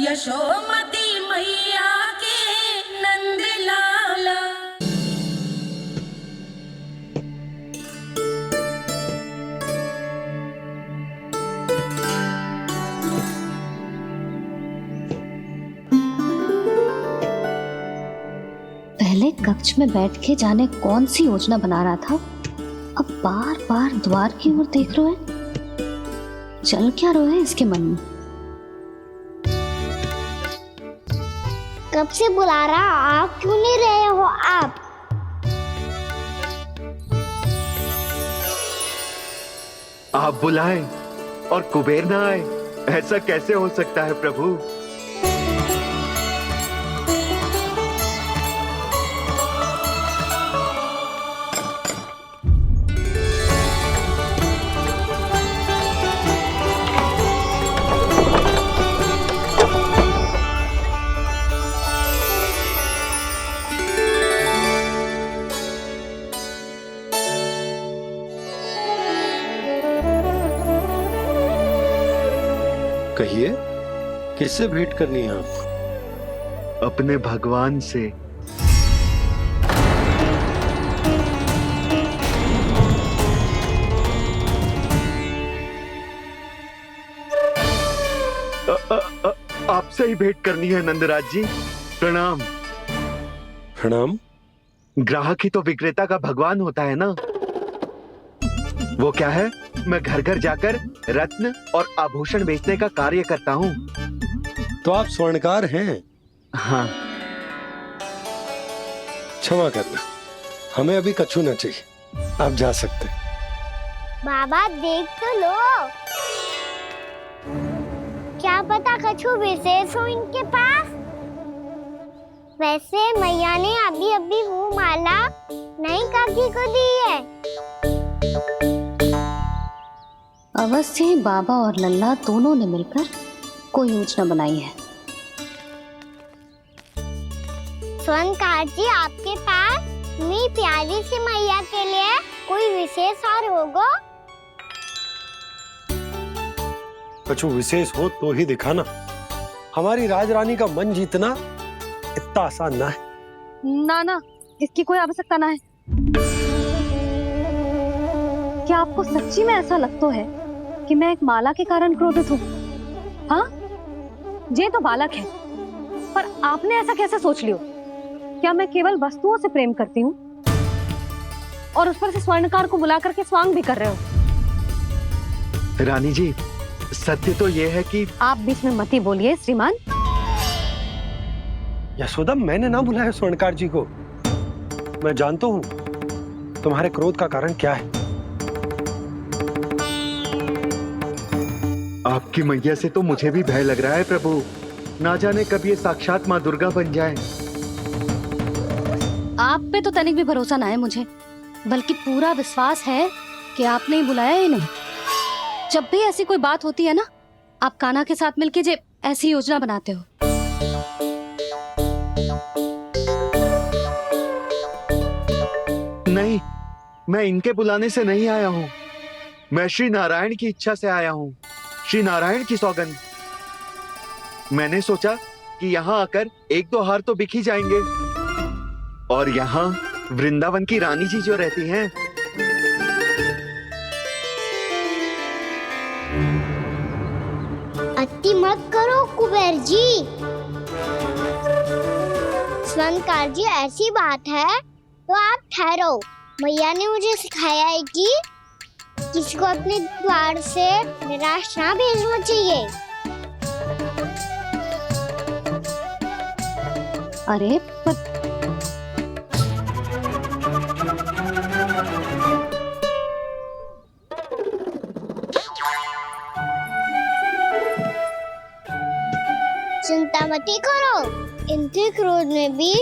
यशोमती मैया के नंद लाला। पहले कक्ष में बैठ के जाने कौन सी योजना बना रहा था, अब बार बार द्वार की ओर देख रहे हैं। चल क्या रहे हैं इसके मन में? कब से बुला रहा, आप क्यों नहीं रहे हो? आप बुलाएं और कुबेर ना आए, ऐसा कैसे हो सकता है प्रभु? कहिए, किससे भेंट करनी है आपको? अपने भगवान से। आपसे ही भेंट करनी है नंदराज जी। प्रणाम। प्रणाम। ग्राहक ही तो विक्रेता का भगवान होता है ना। वो क्या है, मैं घर घर जाकर रत्न और आभूषण बेचने का कार्य करता हूँ। तो आप स्वर्णकार हैं? हाँ। क्षमा करना, हमें अभी कछु न चाहिए, आप जा सकते हैं। बाबा देख तो लो, क्या पता कछु विशेष हो इनके पास। वैसे मैया ने अभी अभी वो माला नई काकी को दी है। अवश्य ही बाबा और लल्ला दोनों ने मिलकर कोई योजना बनाई है। स्वर्णकार जी, आपके पास मेरी प्यारी सी मैया के लिए कोई विशेष और होगा? कछु विशेष हो तो ही दिखाना। हमारी राजरानी का मन जीतना इतना आसान ना है। ना, इसकी कोई आवश्यकता ना है। क्या आपको सच्ची में ऐसा लगता है कि मैं एक माला के कारण क्रोधित हूँ? हाँ, ये तो बालक है, पर आपने ऐसा कैसे सोच लियो? क्या मैं केवल वस्तुओं से प्रेम करती हूँ और उस पर से स्वर्णकार को बुला करके स्वांग भी कर रहे हो? रानी जी, सत्य तो ये है कि आप बीच में मत ही बोलिए श्रीमान। यशोदा, मैंने ना बुलाया स्वर्णकार जी को। मैं जानता हूँ तुम्हारे क्रोध का कारण क्या है। आपकी मैया से तो मुझे भी भय लग रहा है प्रभु। ना जाने कब ये साक्षात माँ दुर्गा बन जाए। आप पे तो तनिक भी भरोसा ना है मुझे, बल्कि पूरा विश्वास है कि आपने ही बुलाया ही नहीं। जब भी ऐसी कोई बात होती है ना, आप कान्हा के साथ मिलके जे ऐसी योजना बनाते हो। नहीं, मैं इनके बुलाने से नहीं आया हूँ। मैं श्री नारायण की इच्छा से आया हूँ। श्री नारायण की सौगंध। मैंने सोचा कि यहाँ आकर एक दो हार तो बिक ही जाएंगे। और यहाँ वृंदावन की रानी जी जो रहती हैं, अति मत करो कुबेर जी। स्वर्णकार जी, ऐसी बात है तो आप ठहरो। मैया ने मुझे सिखाया है कि किसी को अपने द्वार से निराश ना भेजना चाहिए। अरे पर चिंता मत करो, इनके क्रोध में भी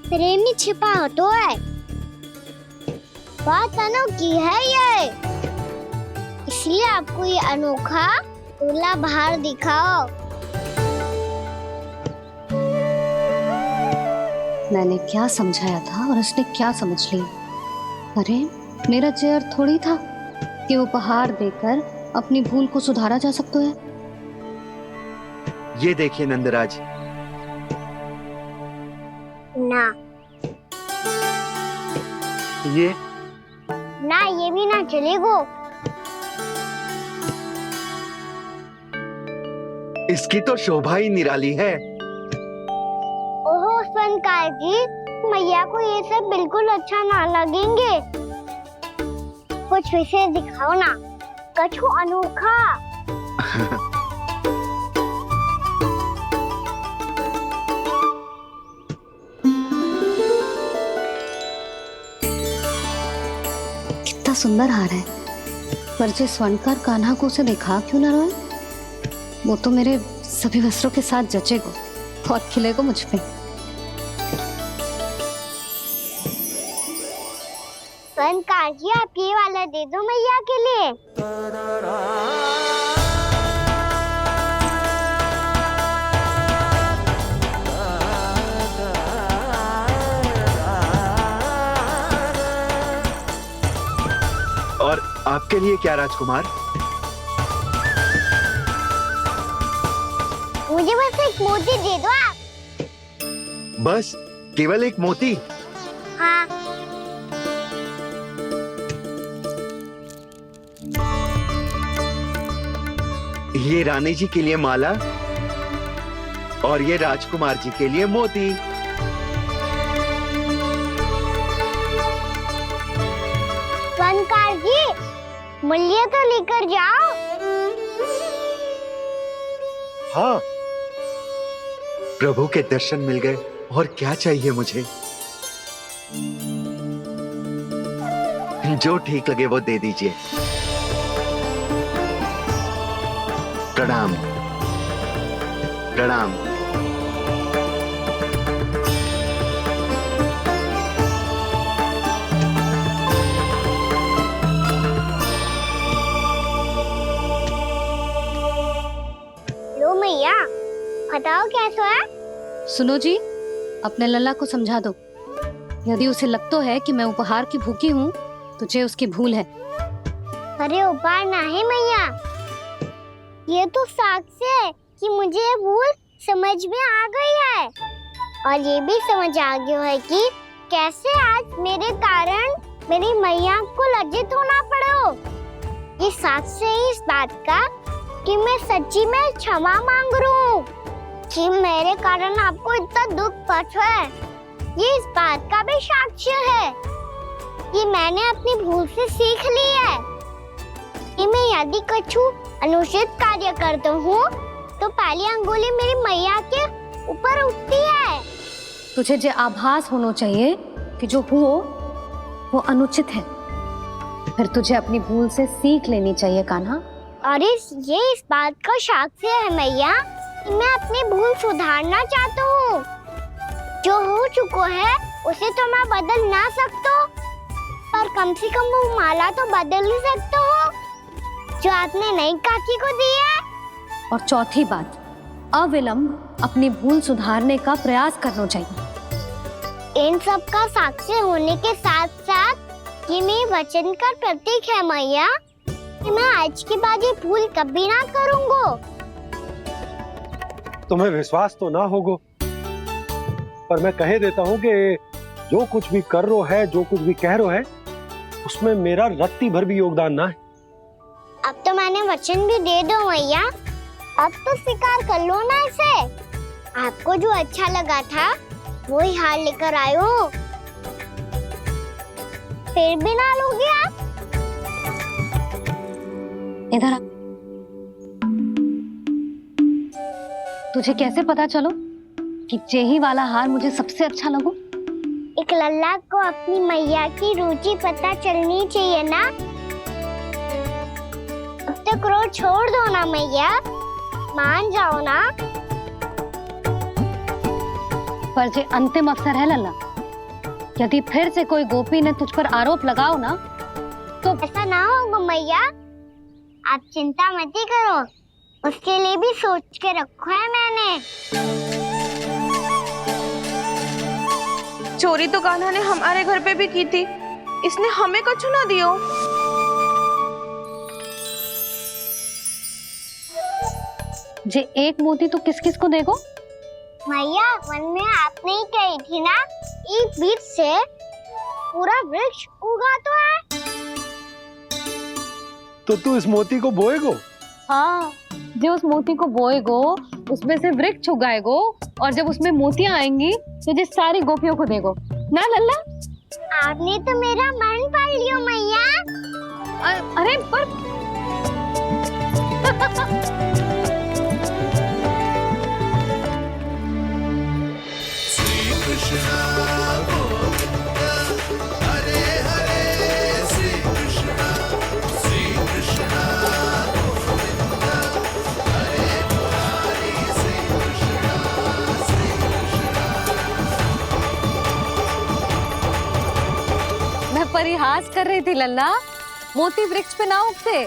प्रेम ही छिपा तो है। बात अनोखी है ये, इसलिए आपको ये अनोखा दूल्हा बाहर दिखाओ। मैंने क्या समझाया था और उसने क्या समझ लिया? अरे मेरा चेयर थोड़ी था कि उपहार देकर अपनी भूल को सुधारा जा सकता है। ये देखिए नंदराज, ना ये ना, ये भी ना चलेगो। इसकी तो शोभा ही निराली है। ओहो संकार जी, मैया को ये सब बिल्कुल अच्छा ना लगेंगे। कुछ विशेष दिखाओ ना, कछु अनोखा। कितना सुंदर हार है, पर जो स्वर्णकार कान्हा को उसे दिखा क्यों ना रोए? वो तो मेरे सभी वस्त्रों के साथ जचेगा, बहुत खिलेगा मुझ पे। संकार जी, आप ये वाला दे दो मैया के लिए। और आपके लिए क्या राजकुमार? मुझे बस एक मोती दे दो आप। बस केवल एक मोती? हाँ। ये रानी जी के लिए माला और ये राजकुमार जी के लिए मोती। संकार जी, मूल्य तो लेकर जाओ। हाँ, प्रभु के दर्शन मिल गए, और क्या चाहिए मुझे? जो ठीक लगे वो दे दीजिए। प्रणाम प्रणाम। लो मैया, बताओ कैसा है? सुनो जी, अपने लल्ला को समझा दो। यदि उसे लगता है कि मैं उपहार की भूखी हूँ, तो ये उसकी भूल है। अरे उपहार ना है मैया, ये तो साक्ष्य है कि मुझे ये भूल समझ में आ गई है, और ये भी समझ आ गया है कि कैसे आज मेरे कारण मेरी मैया को लज्जित होना पड़ो। ये साक्ष्य है इस बात का कि मैं सच्ची में क्षमा मांग रहा हूँ कि मेरे कारण आपको इतना दुख पहुंचा है। ये इस बात का भी साक्ष्य है कि मैंने अपनी भूल से सीख ली है कि मैं यदि कछु अनुचित कार्य करता हूँ तो पहली अंगुली मेरी मैया के ऊपर उठती है। तुझे जो आभास होना चाहिए कि जो हुआ वो अनुचित है, फिर तुझे अपनी भूल से सीख लेनी चाहिए कान्हा। और ये इस बात का साक्ष्य है मैया कि मैं अपनी भूल सुधारना चाहता हूँ। जो हो चुका है उसे तो मैं बदल ना सकता, पर कम से कम वो माला तो बदल ही सकता हूँ जो आपने नई काकी को दी है। और चौथी बात, अविलंब अपनी भूल सुधारने का प्रयास करना चाहिए। इन सब का साक्षी होने के साथ साथ ये मेरे वचन का प्रतीक है मैया कि मैं आज के बाद ये भूल कभी ना करूँगा। तुम्हें विश्वास तो ना होगा, पर मैं कह देता हूँ कि जो कुछ भी कर रो है, जो कुछ भी कह रो है, उसमें मेरा रत्ती भर भी योगदान ना है। अब तो मैंने वचन भी दे दो मैया, अब तो स्वीकार कर लो ना इसे। आपको जो अच्छा लगा था वो ही हार लेकर आयो, फिर भी ना लोगे आप? इधर आ। तुझे कैसे पता चलो कि यही वाला हार मुझे सबसे अच्छा लगो? एक लल्ला को अपनी मैया की रुचि पता चलनी चाहिए ना। अब तो क्रोध छोड़ दो ना मैया, मान जाओ ना। पर ये अंतिम अवसर है लल्ला, यदि फिर से कोई गोपी ने तुझ पर आरोप लगाओ ना तो ऐसा ना होगा मैया, आप चिंता मत ही करो, उसके लिए भी सोच के रखा है मैंने। चोरी तो कान्हा ने हमारे घर पे भी की थी, इसने हमें कछु ना दियो। जे एक मोती तो किस किस को देगो? मैया मन में आपने ही कही थी ना, एक बीज से पूरा वृक्ष उगा तो है। तो तू इस मोती को बोएगो? हाँ, जो उस मोती को बोएगो उसमें से वृक्ष उगाएगो, और जब उसमें मोतियां आएंगी तो जिस सारी गोपियों को देगो ना लल्ला। आपने तो मेरा मन पढ़ लियो मैया। अरे पर मैं परिहास कर रही थी लल्ला, मोती वृक्ष पे ना उगते।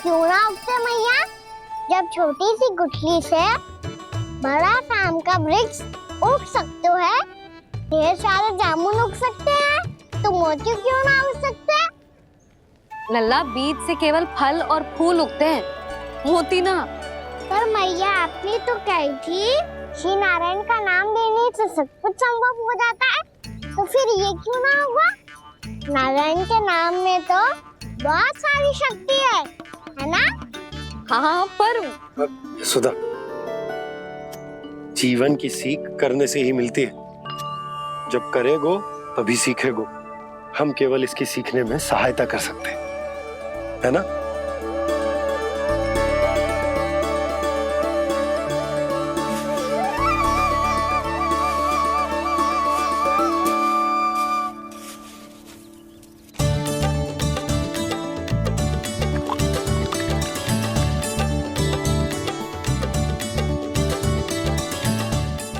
क्यों ना उगते मैया? जब छोटी सी गुठली से बड़ा आम का वृक्ष उग सकते है, ढेर सारे जामुन उग सकते हैं, तो मोती क्यों ना उग सकते? लल्ला, बीज से केवल फल और फूल उगते हैं, मोती ना। पर मैया आपने तो कही थी श्री नारायण का नाम लेने से सब कुछ संभव हो जाता है, तो फिर ये क्यों ना हुआ? नारायण के नाम में तो बहुत सारी शक्ति है ना? हाँ, पर सुधा, जीवन की सीख करने से ही मिलती है। जब करेगो तभी सीखेगो। हम केवल इसकी सीखने में सहायता कर सकते हैं, है ना?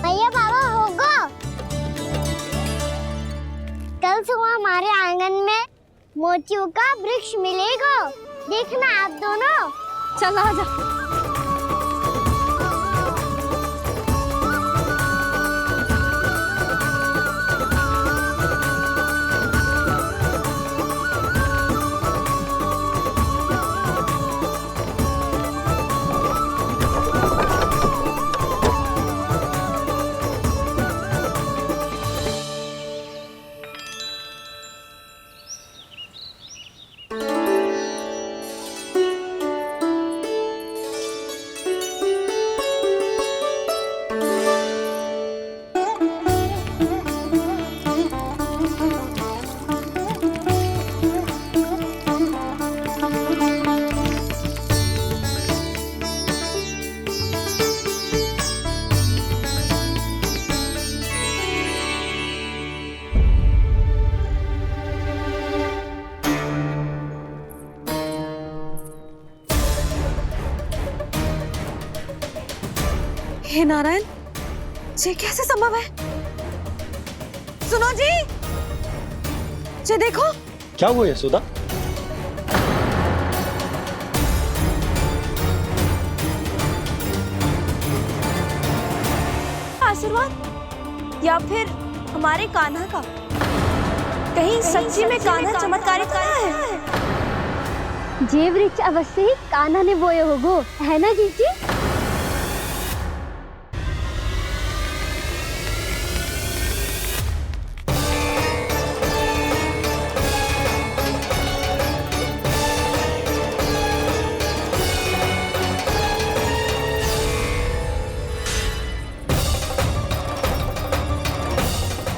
भैया बाबा होगो, कल सुबह हमारे आंगन में मोतियों का वृक्ष मिलेगा, देखना आप दोनों। चल आ जा। हे नारायण, ये कैसे संभव है? सुनो जी, ये देखो। क्या हुआ यशोदा? आशीर्वाद या फिर हमारे कान्हा का? कहीं सच्ची में कान्हा चमत्कारी तो ना है? जे वृक्ष अवश्य ही कान्हा ने बोए होगो, है ना जीजी?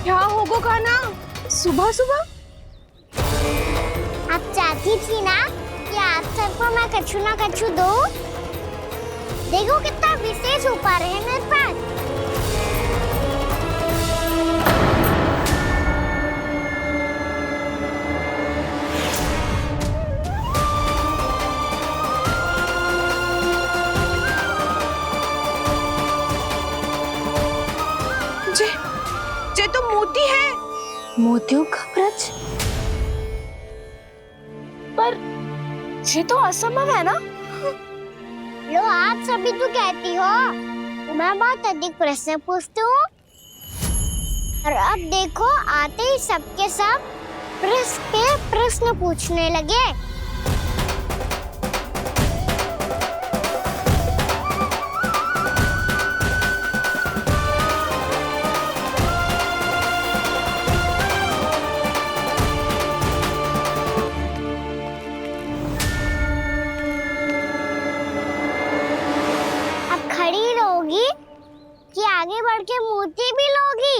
क्या होगो कान्हा सुबह सुबह? आप चाहती थी ना कि आप सबको मैं कछु ना कछु दूं? देखो कितना विशेष उपहार है मेरे पास। ये तो मोती है। मोतियों का ब्रज? पर ये तो असंभव है ना? लो आप सभी तो कहती हो, तो मैं बहुत अधिक प्रश्न पूछती हूँ, और अब देखो आते ही सबके सब प्रश्न पे प्रश्न पूछने लगे। कि आगे बढ़ के मूर्ति भी लोगी।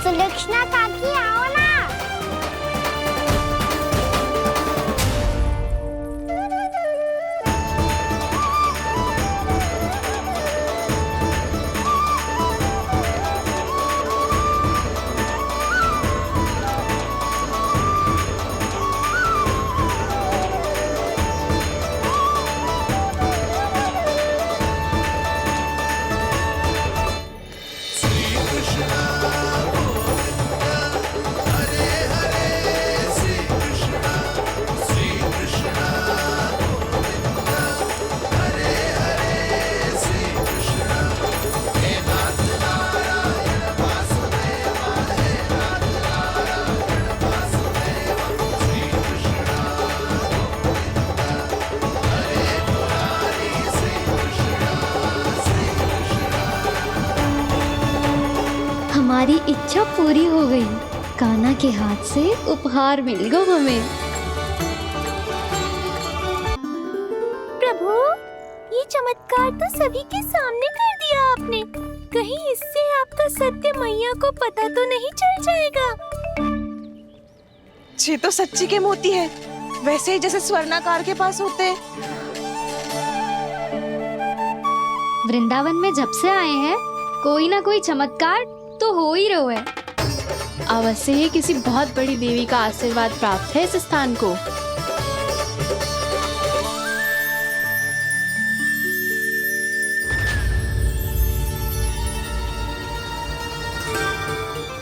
सुलक्षणा काकी आओ ना। हमारी इच्छा पूरी हो गई। कान्हा के हाथ से उपहार मिल गया हमें। प्रभु, ये चमत्कार तो सभी के सामने कर दिया आपने। कहीं इससे आपका सत्य मैया को पता तो नहीं चल जाएगा? ये तो सच्ची के मोती है, वैसे ही जैसे स्वर्णाकार के पास होते हैं। वृंदावन में जब से आए हैं कोई ना कोई चमत्कार तो हो ही रहा है। अवश्य ही किसी बहुत बड़ी देवी का आशीर्वाद प्राप्त है इस स्थान को।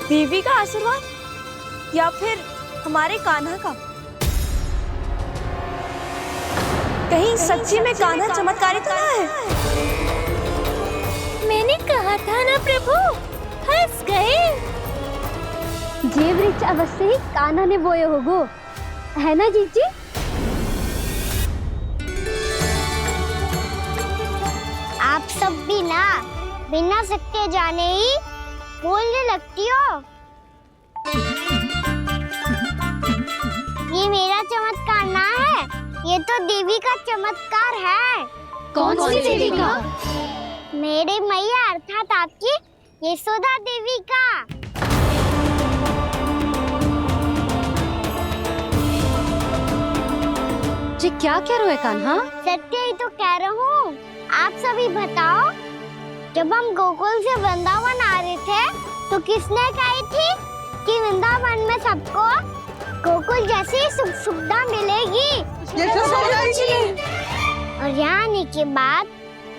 देवी का आशीर्वाद या फिर हमारे कान्हा का? कहीं सच्ची में कान्हा चमत्कारी तो ना है? मैंने कहा था ना प्रभु, हंस गए। ये वृक्ष अवश्य ही कान्हा ने बोए होगो, है ना जीजी? आप सब भी ना बिना सत्य जाने ही बोलने लगती हो। ये मेरा चमत्कार ना है, ये तो देवी का चमत्कार है। कौन सी देवी का? मेरे मैया अर्थात आपकी यशोदा देवी का। जी क्या कह रहे हो कान्हा? सत्य ही तो कह रहा हूँ। आप सभी बताओ, जब हम गोकुल से वृंदावन आ रहे थे तो किसने कही थी कि वृंदावन में सबको गोकुल जैसी सुख सुविधा मिलेगी? और यहाँ आने के बाद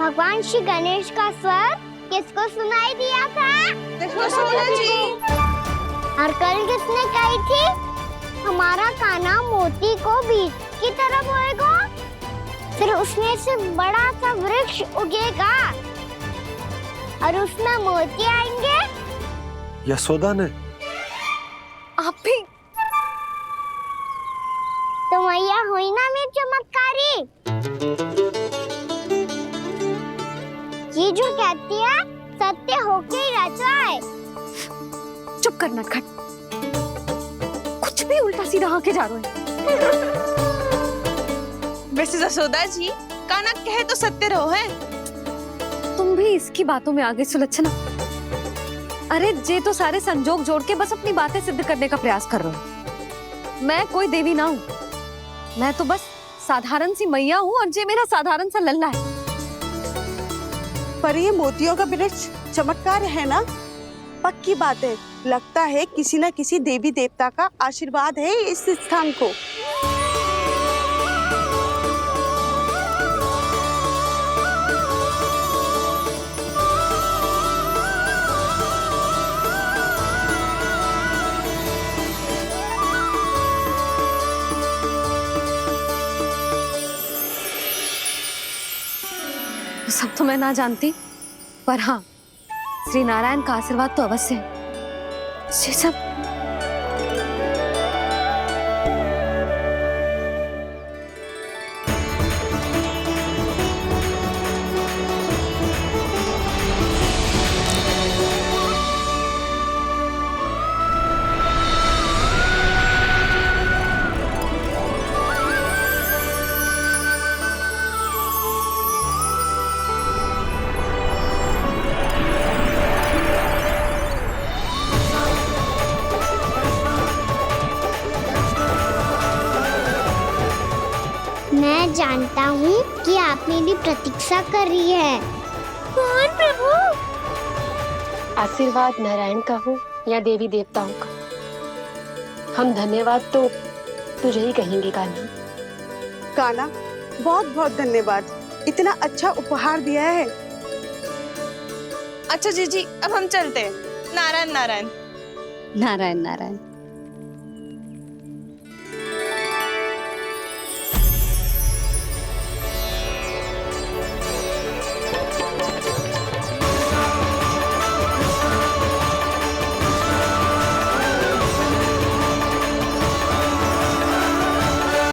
भगवान श्री गणेश का स्वर किसको सुनाई दिया था? और कल किसने कही थी हमारा कान्हा मोती को बीज की तरह बोएगा, फिर उसमें से बड़ा सा वृक्ष उगेगा और उसमें मोती आएंगे? यशोदा ने? आप भी? तो मैया हुई ना मेरी चमत्कारी। ये जो कहती है सत्य होके ही रहता है। चुप कर नटखट, कुछ भी उल्टा सीधा आके जा रहे हो। वैसे यशोदा जी, कान्हा कहे तो सत्य रहो है। तुम भी इसकी बातों में आगे सुलझना। अरे जे तो सारे संजोग जोड़ के बस अपनी बातें सिद्ध करने का प्रयास कर रहे हो। मैं कोई देवी ना हूँ, मैं तो बस साधारण सी मैया हूँ और जे मेरा साधारण सा लल्ला है। पर ये मोतियों का वृक्ष चमत्कार है ना? पक्की बात है, लगता है किसी न किसी देवी देवता का आशीर्वाद है इस स्थान को। सब तो मैं ना जानती, पर हाँ, श्री नारायण का आशीर्वाद तो अवश्य है। ये सब जानता हूँ कि आप मेरी प्रतीक्षा कर रही है। कौन प्रभु? आशीर्वाद नारायण का हो या देवी देवताओं का, हम धन्यवाद तो तुझे ही कहेंगे कान्हा। कान्हा, बहुत बहुत धन्यवाद, इतना अच्छा उपहार दिया है। अच्छा जीजी, अब हम चलते हैं। नारायण नारायण। नारायण नारायण।